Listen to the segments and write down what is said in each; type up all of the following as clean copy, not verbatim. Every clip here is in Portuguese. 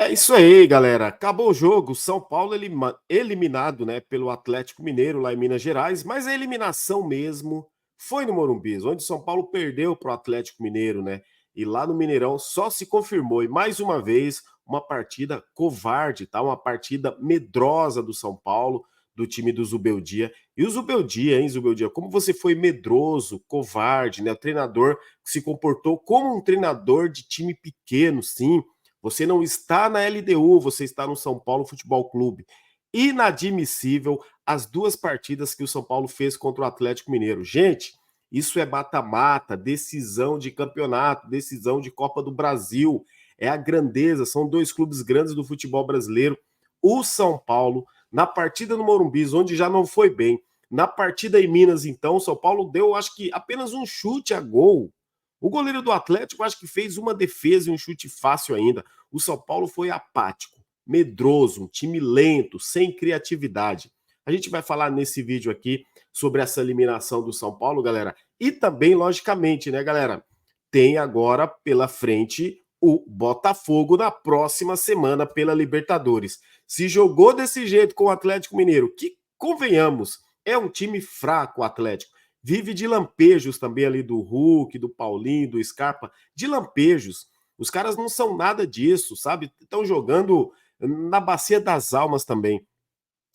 É isso aí, galera. Acabou o jogo. São Paulo eliminado, né, pelo Atlético Mineiro lá em Minas Gerais, mas a eliminação mesmo foi no Morumbi, onde São Paulo perdeu para o Atlético Mineiro, né? E lá no Mineirão só se confirmou e mais uma vez uma partida covarde, tá? Uma partida medrosa do São Paulo, do time do Zubeldia. E o Zubeldia, hein, Zubeldia, como você foi medroso, covarde, né? O treinador se comportou como um treinador de time pequeno, sim. Você não está na LDU, você está no São Paulo Futebol Clube. Inadmissível as duas partidas que o São Paulo fez contra o Atlético Mineiro. Gente, isso é mata-mata, decisão de campeonato, decisão de Copa do Brasil. É a grandeza, são dois clubes grandes do futebol brasileiro. O São Paulo, na partida no Morumbi, onde já não foi bem, na partida em Minas, então, o São Paulo deu, acho que, apenas um chute a gol. O goleiro do Atlético, acho que fez uma defesa e um chute fácil ainda. O São Paulo foi apático, medroso, um time lento, sem criatividade. A gente vai falar nesse vídeo aqui sobre essa eliminação do São Paulo, galera. E também, logicamente, né, galera? Tem agora pela frente o Botafogo na próxima semana pela Libertadores. Se jogou desse jeito com o Atlético Mineiro, que convenhamos, é um time fraco o Atlético. Vive de lampejos também ali do Hulk, do Paulinho, do Scarpa, de lampejos. Os caras não são nada disso, sabe? Estão jogando na bacia das almas também.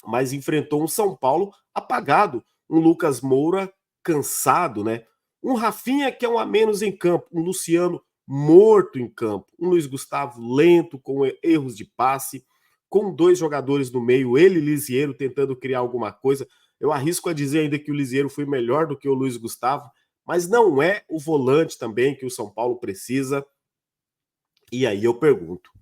Mas enfrentou um São Paulo apagado, um Lucas Moura cansado, né? Um Rafinha que é um a menos em campo, um Luciano morto em campo, um Luiz Gustavo lento, com erros de passe, com dois jogadores no meio, ele e Lisieiro tentando criar alguma coisa. Eu arrisco a dizer ainda que o Lisieiro foi melhor do que o Luiz Gustavo, mas não é o volante também que o São Paulo precisa. E aí eu pergunto,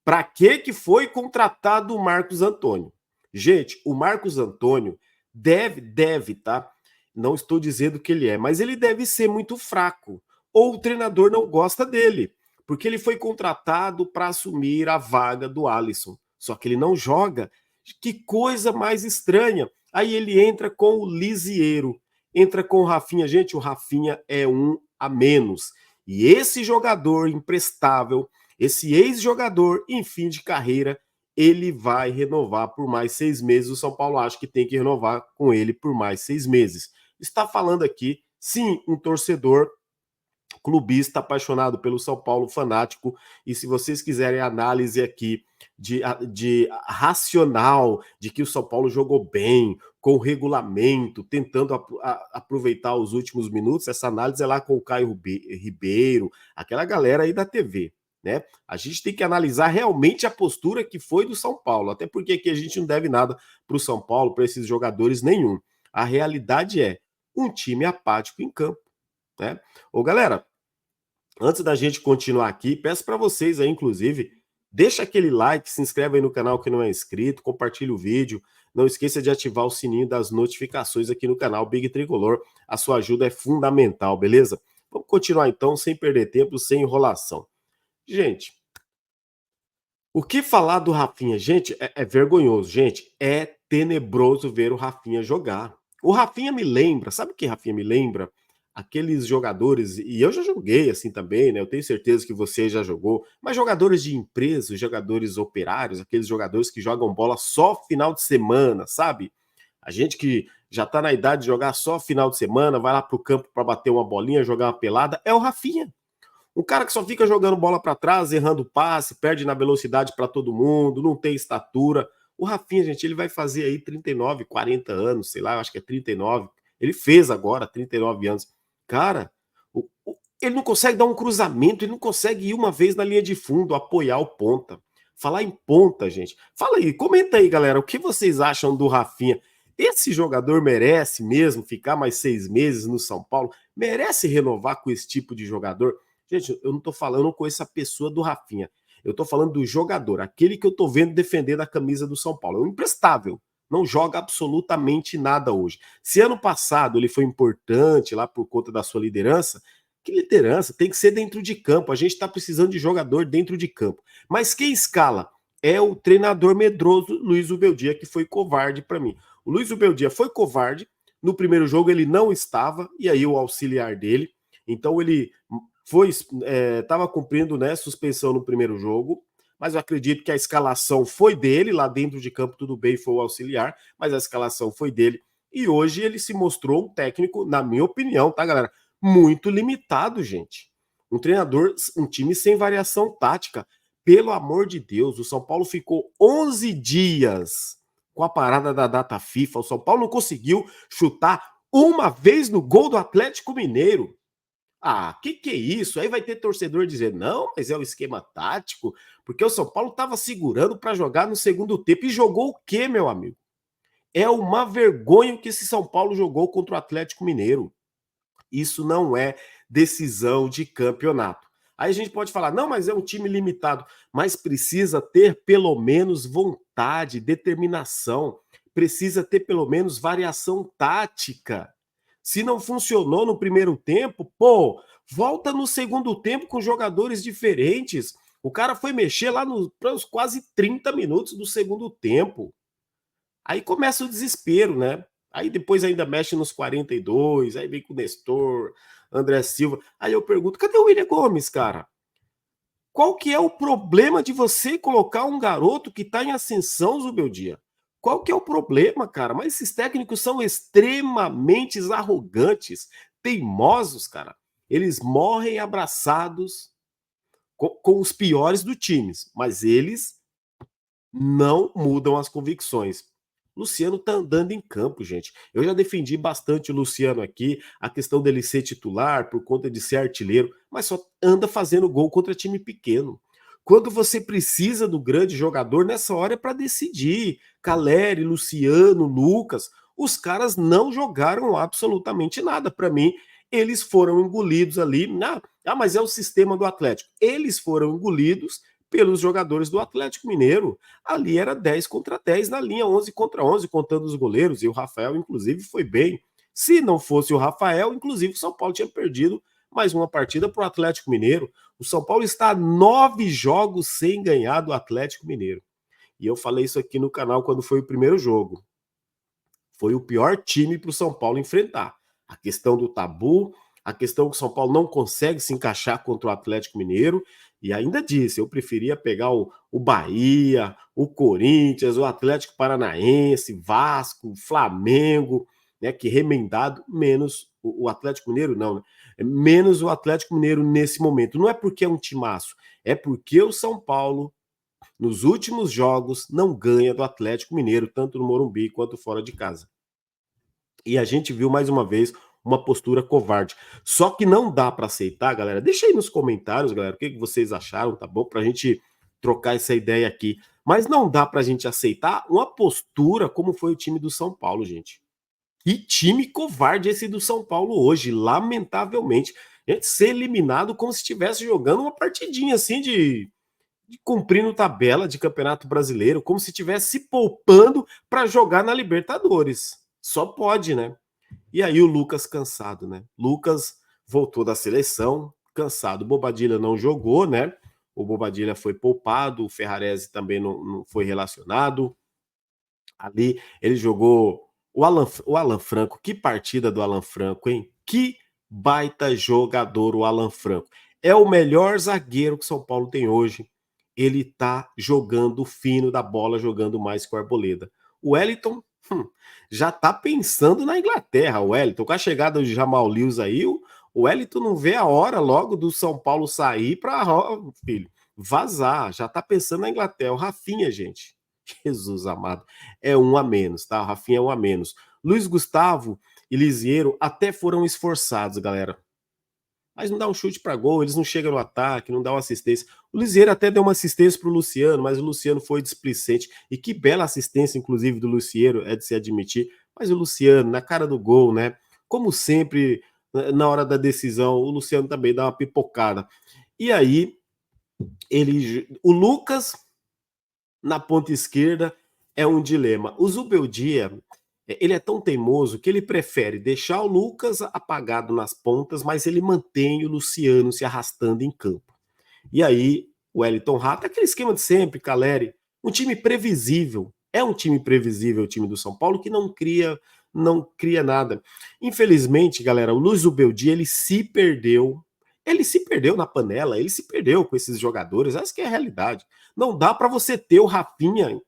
para que foi contratado o Marcos Antônio? Gente, o Marcos Antônio deve, tá? Não estou dizendo que ele é, mas ele deve ser muito fraco. Ou o treinador não gosta dele, porque ele foi contratado para assumir a vaga do Alisson. Só que ele não joga. Que coisa mais estranha. Aí ele entra com o Lisieiro, entra com o Rafinha. Gente, o Rafinha é um a menos. E esse jogador imprestável, esse ex-jogador em fim de carreira, ele vai renovar por mais 6 meses. O São Paulo acha que tem que renovar com ele por mais 6 meses. Está falando aqui, sim, um torcedor clubista apaixonado pelo São Paulo, fanático. E se vocês quiserem análise aqui de racional, de que o São Paulo jogou bem, com o regulamento, tentando aproveitar os últimos minutos, essa análise é lá com o Caio Ribeiro, aquela galera aí da TV. Né? A gente tem que analisar realmente a postura que foi do São Paulo, até porque aqui a gente não deve nada para o São Paulo, para esses jogadores nenhum. A realidade é um time apático em campo. Né? Ô, galera, antes da gente continuar aqui, peço para vocês aí, inclusive, deixa aquele like, se inscreve aí no canal que não é inscrito, compartilha o vídeo, não esqueça de ativar o sininho das notificações aqui no canal Big Tricolor, a sua ajuda é fundamental, beleza? Vamos continuar então, sem perder tempo, sem enrolação. Gente, o que falar do Rafinha? Gente, é vergonhoso, gente, é tenebroso ver o Rafinha jogar. O Rafinha me lembra, sabe o que Rafinha me lembra? Aqueles jogadores, e eu já joguei assim também, né? Eu tenho certeza que você já jogou, mas jogadores de empresa, jogadores operários, aqueles jogadores que jogam bola só final de semana, sabe? A gente que já tá na idade de jogar só final de semana, vai lá pro campo para bater uma bolinha, jogar uma pelada, é o Rafinha. Um cara que só fica jogando bola para trás, errando passe, perde na velocidade para todo mundo, não tem estatura. O Rafinha, gente, ele vai fazer aí 39, 40 anos, sei lá, eu acho que é 39. Ele fez agora 39 anos. Cara, ele não consegue dar um cruzamento, ele não consegue ir uma vez na linha de fundo, apoiar o ponta. Falar em ponta, gente. Fala aí, comenta aí, galera, o que vocês acham do Rafinha? Esse jogador merece mesmo ficar mais 6 meses no São Paulo? Merece renovar com esse tipo de jogador? Gente, eu não tô falando com essa pessoa do Rafinha. Eu tô falando do jogador, aquele que eu tô vendo defender a camisa do São Paulo. É um imprestável. Não joga absolutamente nada hoje. Se ano passado ele foi importante lá por conta da sua liderança, que liderança? Tem que ser dentro de campo. A gente tá precisando de jogador dentro de campo. Mas quem escala é o treinador medroso Luiz Ubeldia, que foi covarde para mim. O Luiz Ubeldia foi covarde. No primeiro jogo ele não estava, e aí o auxiliar dele. Então ele estava cumprindo, né, suspensão no primeiro jogo, mas eu acredito que a escalação foi dele, lá dentro de campo tudo bem, foi o auxiliar, mas a escalação foi dele, e hoje ele se mostrou um técnico, na minha opinião, tá, galera? Muito limitado, gente. Um treinador, um time sem variação tática. Pelo amor de Deus, o São Paulo ficou 11 dias com a parada da data FIFA. O São Paulo não conseguiu chutar uma vez no gol do Atlético Mineiro. Ah, que é isso? Aí vai ter torcedor dizer, não, mas é o esquema tático, porque o São Paulo estava segurando para jogar no segundo tempo. E jogou o quê, meu amigo? É uma vergonha que esse São Paulo jogou contra o Atlético Mineiro. Isso não é decisão de campeonato. Aí a gente pode falar, não, mas é um time limitado, mas precisa ter pelo menos vontade, determinação, precisa ter pelo menos variação tática. Se não funcionou no primeiro tempo, pô, volta no segundo tempo com jogadores diferentes. O cara foi mexer lá nos quase 30 minutos do segundo tempo. Aí começa o desespero, né? Aí depois ainda mexe nos 42, aí vem com o Nestor, André Silva. Aí eu pergunto, cadê o William Gomes, cara? Qual que é o problema de você colocar um garoto que está em ascensão, Zubeldia? Qual que é o problema, cara? Mas esses técnicos são extremamente arrogantes, teimosos, cara. Eles morrem abraçados com os piores do times, mas eles não mudam as convicções. Luciano tá andando em campo, gente. Eu já defendi bastante o Luciano aqui, a questão dele ser titular por conta de ser artilheiro, mas só anda fazendo gol contra time pequeno. Quando você precisa do grande jogador, nessa hora é para decidir. Caleri, Luciano, Lucas, os caras não jogaram absolutamente nada. Para mim, eles foram engolidos ali. Mas é o sistema do Atlético. Eles foram engolidos pelos jogadores do Atlético Mineiro. Ali era 10 contra 10 na linha, 11 contra 11, contando os goleiros, e o Rafael, inclusive, foi bem. Se não fosse o Rafael, inclusive, o São Paulo tinha perdido mais uma partida para o Atlético Mineiro. O São Paulo está a 9 jogos sem ganhar do Atlético Mineiro. E eu falei isso aqui no canal quando foi o primeiro jogo. Foi o pior time para o São Paulo enfrentar. A questão do tabu, a questão que o São Paulo não consegue se encaixar contra o Atlético Mineiro. E ainda disse, eu preferia pegar o Bahia, o Corinthians, o Atlético Paranaense, Vasco, Flamengo, né, que remendado, menos o Atlético Mineiro, não, né? Menos o Atlético Mineiro nesse momento. Não é porque é um timaço, é porque o São Paulo, nos últimos jogos, não ganha do Atlético Mineiro, tanto no Morumbi quanto fora de casa. E a gente viu mais uma vez uma postura covarde. Só que não dá para aceitar, galera. Deixa aí nos comentários, galera, o que vocês acharam, tá bom? Pra gente trocar essa ideia aqui. Mas não dá pra gente aceitar uma postura como foi o time do São Paulo, gente. Que time covarde esse do São Paulo hoje, lamentavelmente. Gente, ser eliminado como se estivesse jogando uma partidinha assim de cumprindo tabela de Campeonato Brasileiro, como se estivesse se poupando para jogar na Libertadores. Só pode, né? E aí o Lucas cansado, né? Lucas voltou da seleção, cansado. O Bobadilha não jogou, né? O Bobadilha foi poupado, o Ferrarese também não foi relacionado. Ali ele jogou o Alan Franco. Que partida do Alan Franco, hein? Que baita jogador o Alan Franco. É o melhor zagueiro que São Paulo tem hoje. Ele tá jogando fino da bola, jogando mais que o Arboleda. O Wellington já tá pensando na Inglaterra, o Wellington. Com a chegada de Jamal Lewis aí, o Wellington não vê a hora logo do São Paulo sair para, filho, vazar. Já tá pensando na Inglaterra. O Rafinha, gente. Jesus amado. É um a menos, tá? O Rafinha é um a menos. Luiz Gustavo e Lisieiro até foram esforçados, galera. Mas não dá um chute para gol, eles não chegam no ataque, não dá uma assistência. O Lisieiro até deu uma assistência para o Luciano, mas o Luciano foi displicente. E que bela assistência, inclusive, do Luciano, é de se admitir. Mas o Luciano, na cara do gol, né? Como sempre, na hora da decisão, o Luciano também dá uma pipocada. E aí, o Lucas na ponta esquerda é um dilema. O Zubeldia, ele é tão teimoso que ele prefere deixar o Lucas apagado nas pontas, mas ele mantém o Luciano se arrastando em campo. E aí, o Wellington Rato, aquele esquema de sempre, Caleri, um time previsível. É um time previsível o time do São Paulo que não cria nada. Infelizmente, galera, o Luiz Zubeldia, ele se perdeu. Ele se perdeu na panela, ele se perdeu com esses jogadores, essa que é a realidade. Não dá para você ter o Rafinha.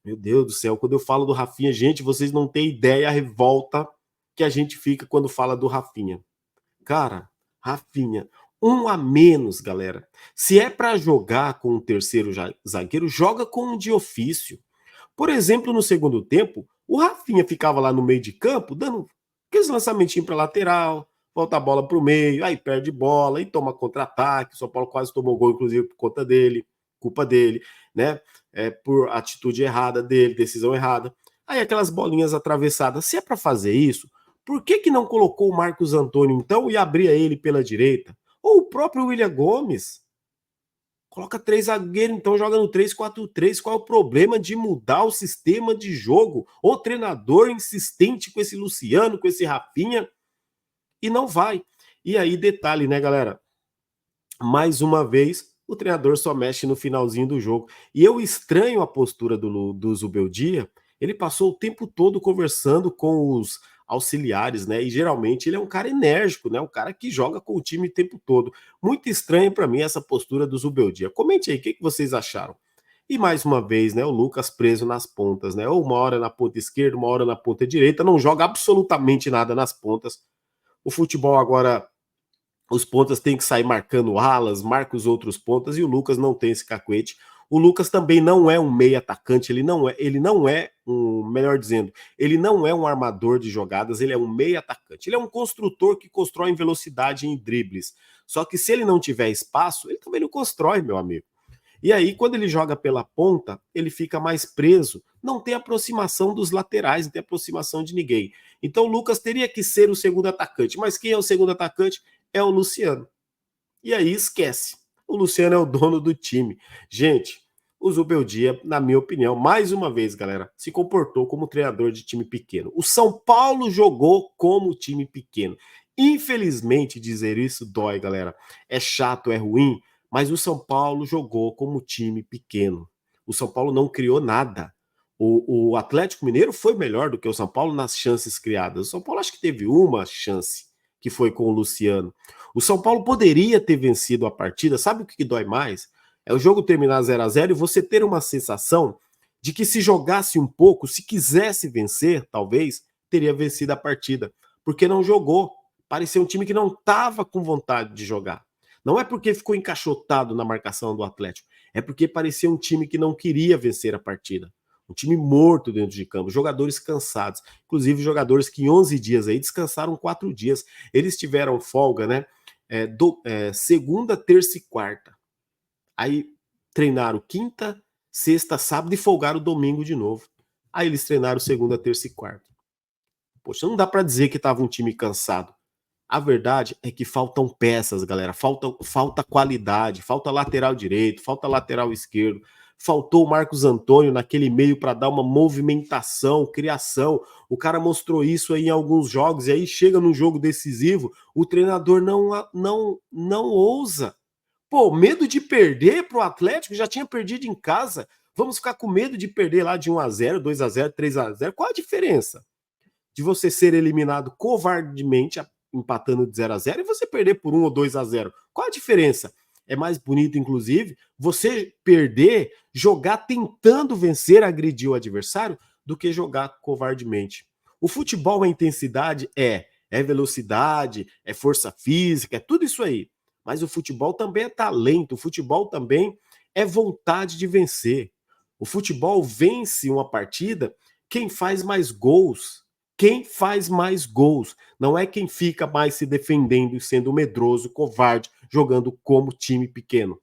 Meu Deus do céu, quando eu falo do Rafinha, gente, vocês não têm ideia a revolta que a gente fica quando fala do Rafinha. Cara, Rafinha, um a menos, galera. Se é para jogar com um terceiro zagueiro, joga com um de ofício. Por exemplo, no segundo tempo, o Rafinha ficava lá no meio de campo, dando aqueles lançamentinhos para lateral, volta a bola para o meio, aí perde bola e toma contra-ataque. O São Paulo quase tomou gol, inclusive, por conta dele, culpa dele, né? Por atitude errada dele, decisão errada. Aí aquelas bolinhas atravessadas. Se é para fazer isso, por que não colocou o Marcos Antônio, então, e abria ele pela direita? Ou o próprio William Gomes? Coloca 3 zagueiros, então joga no 3-4-3. Qual é o problema de mudar o sistema de jogo? O treinador insistente com esse Luciano, com esse Rafinha, e não vai. E aí, detalhe, né, galera? Mais uma vez, o treinador só mexe no finalzinho do jogo. E eu estranho a postura do Zubeldia. Ele passou o tempo todo conversando com os auxiliares, né? E geralmente ele é um cara enérgico, né? Um cara que joga com o time o tempo todo. Muito estranho para mim essa postura do Zubeldia. Comente aí, o que vocês acharam? E mais uma vez, né? O Lucas preso nas pontas, né? Ou uma hora na ponta esquerda, uma hora na ponta direita, não joga absolutamente nada nas pontas. O futebol agora, os pontas têm que sair marcando alas, marca os outros pontas, e o Lucas não tem esse cacuete. O Lucas também não é um meio atacante, ele não é um, melhor dizendo, ele não é um armador de jogadas, ele é um meio atacante. Ele é um construtor que constrói em velocidade e em dribles. Só que se ele não tiver espaço, ele também não constrói, meu amigo. E aí, quando ele joga pela ponta, ele fica mais preso. Não tem aproximação dos laterais, não tem aproximação de ninguém. Então, o Lucas teria que ser o segundo atacante. Mas quem é o segundo atacante? É o Luciano. E aí, esquece. O Luciano é o dono do time. Gente, o Zubeldia, na minha opinião, mais uma vez, galera, se comportou como treinador de time pequeno. O São Paulo jogou como time pequeno. Infelizmente, dizer isso dói, galera. É chato, é ruim, mas o São Paulo jogou como time pequeno. O São Paulo não criou nada. O Atlético Mineiro foi melhor do que o São Paulo nas chances criadas. O São Paulo acho que teve uma chance, que foi com o Luciano. O São Paulo poderia ter vencido a partida. Sabe o que dói mais? É o jogo terminar 0-0 e você ter uma sensação de que se jogasse um pouco, se quisesse vencer, talvez, teria vencido a partida. Porque não jogou. Parecia um time que não estava com vontade de jogar. Não é porque ficou encaixotado na marcação do Atlético, é porque parecia um time que não queria vencer a partida. Um time morto dentro de campo, jogadores cansados, inclusive jogadores que em 11 dias aí descansaram 4 dias. Eles tiveram folga, né? Segunda, terça e quarta. Aí treinaram quinta, sexta, sábado e folgaram domingo de novo. Aí eles treinaram segunda, terça e quarta. Poxa, não dá para dizer que estava um time cansado. A verdade é que faltam peças, galera. Falta qualidade, falta lateral direito, falta lateral esquerdo. Faltou o Marcos Antônio naquele meio para dar uma movimentação, criação. O cara mostrou isso aí em alguns jogos e aí chega num jogo decisivo, o treinador não ousa. Pô, medo de perder pro Atlético, já tinha perdido em casa. Vamos ficar com medo de perder lá de 1-0, 2-0, 3-0. Qual a diferença de você ser eliminado covardemente, empatando de 0-0, e você perder por 1 ou 2-0? Qual a diferença? É mais bonito, inclusive, você perder, jogar tentando vencer, agredir o adversário, do que jogar covardemente. O futebol é intensidade? É velocidade, é força física, é tudo isso aí. Mas o futebol também é talento, o futebol também é vontade de vencer. O futebol vence uma partida quem faz mais gols. Quem faz mais gols. Não é quem fica mais se defendendo e sendo medroso, covarde, jogando como time pequeno.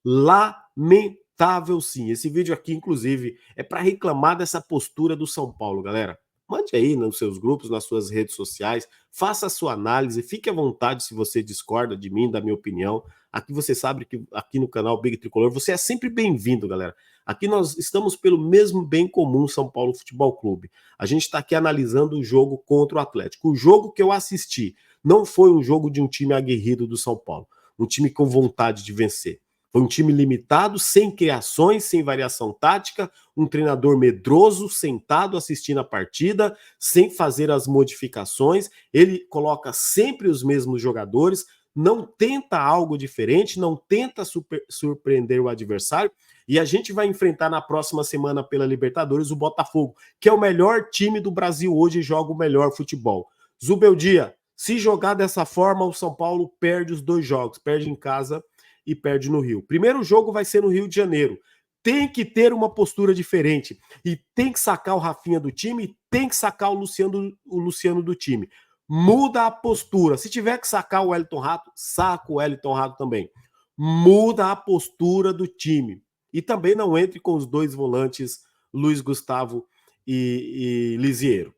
Lamentável sim. Esse vídeo aqui, inclusive, é para reclamar dessa postura do São Paulo, galera. Mande aí nos seus grupos, nas suas redes sociais, faça a sua análise, fique à vontade se você discorda de mim, da minha opinião. Aqui você sabe que aqui no canal Big Tricolor você é sempre bem-vindo, galera. Aqui nós estamos pelo mesmo bem comum São Paulo Futebol Clube. A gente está aqui analisando o jogo contra o Atlético. O jogo que eu assisti não foi um jogo de um time aguerrido do São Paulo, um time com vontade de vencer. Foi um time limitado, sem criações, sem variação tática, um treinador medroso, sentado assistindo a partida, sem fazer as modificações. Ele coloca sempre os mesmos jogadores, não tenta algo diferente, não tenta surpreender o adversário, e a gente vai enfrentar na próxima semana pela Libertadores o Botafogo, que é o melhor time do Brasil hoje e joga o melhor futebol. Zubeldia, se jogar dessa forma, o São Paulo perde os 2 jogos, perde em casa e perde no Rio. Primeiro jogo vai ser no Rio de Janeiro. Tem que ter uma postura diferente e tem que sacar o Rafinha do time e tem que sacar o Luciano do time. Muda a postura. Se tiver que sacar o Wellington Rato, saca o Wellington Rato também. Muda a postura do time. E também não entre com os 2 volantes, Luiz Gustavo e Lisiero.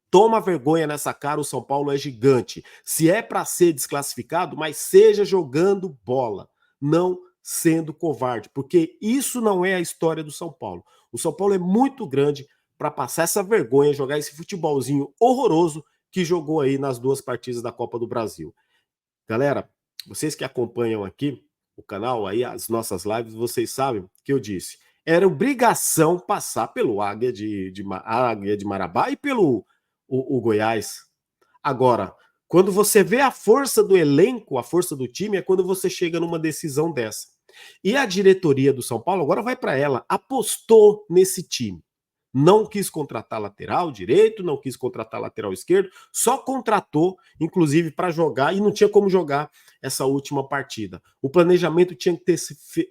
Toma vergonha nessa cara, o São Paulo é gigante. Se é para ser desclassificado, mas seja jogando bola, não sendo covarde, porque isso não é a história do São Paulo. O São Paulo é muito grande para passar essa vergonha, jogar esse futebolzinho horroroso que jogou aí nas 2 partidas da Copa do Brasil. Galera, vocês que acompanham aqui o canal, aí as nossas lives, vocês sabem que eu disse, era obrigação passar pelo Águia de Marabá e pelo o Goiás. Agora, quando você vê a força do elenco, a força do time, é quando você chega numa decisão dessa. E a diretoria do São Paulo, agora vai para ela, apostou nesse time. Não quis contratar lateral direito, não quis contratar lateral esquerdo, só contratou, inclusive, para jogar, e não tinha como jogar essa última partida. O planejamento tinha que ter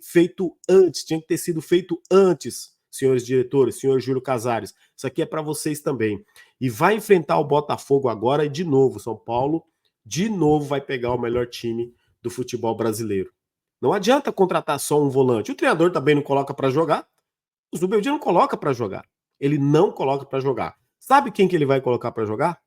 feito antes, tinha que ter sido feito antes, senhores diretores, senhor Júlio Casares. Isso aqui é para vocês também. E vai enfrentar o Botafogo agora e de novo, São Paulo, de novo vai pegar o melhor time do futebol brasileiro. Não adianta contratar só um volante. O treinador também não coloca para jogar. O Zubeldia não coloca para jogar. Ele não coloca para jogar. Sabe quem que ele vai colocar para jogar?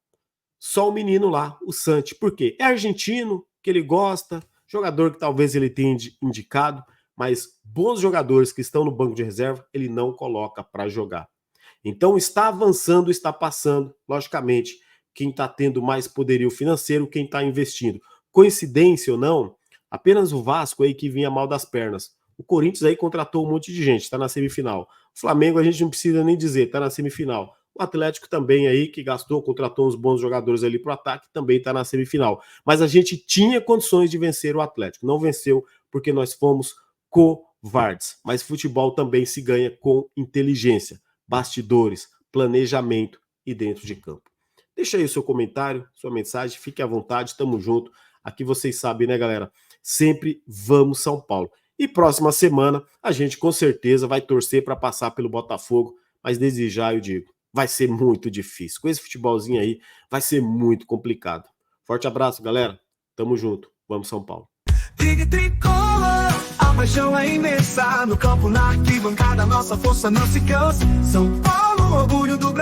Só o menino lá, o Santi. Por quê? É argentino, que ele gosta, jogador que talvez ele tenha indicado, mas bons jogadores que estão no banco de reserva, ele não coloca para jogar. Então está avançando, está passando, logicamente, quem está tendo mais poderio financeiro, quem está investindo. Coincidência ou não, apenas o Vasco aí que vinha mal das pernas. O Corinthians aí contratou um monte de gente, está na semifinal. O Flamengo a gente não precisa nem dizer, está na semifinal. O Atlético também aí, que contratou uns bons jogadores ali para o ataque, também está na semifinal. Mas a gente tinha condições de vencer o Atlético. Não venceu porque nós fomos covardes. Mas futebol também se ganha com inteligência, bastidores, planejamento e dentro de campo. Deixa aí o seu comentário, sua mensagem, fique à vontade, tamo junto. Aqui vocês sabem, né, galera? Sempre vamos São Paulo. E próxima semana a gente com certeza vai torcer para passar pelo Botafogo, mas desde já eu digo, vai ser muito difícil. Com esse futebolzinho aí, vai ser muito complicado. Forte abraço, galera. Tamo junto. Vamos São Paulo. A paixão é imensa no campo, na arquibancada, nossa força não se cansa. São Paulo.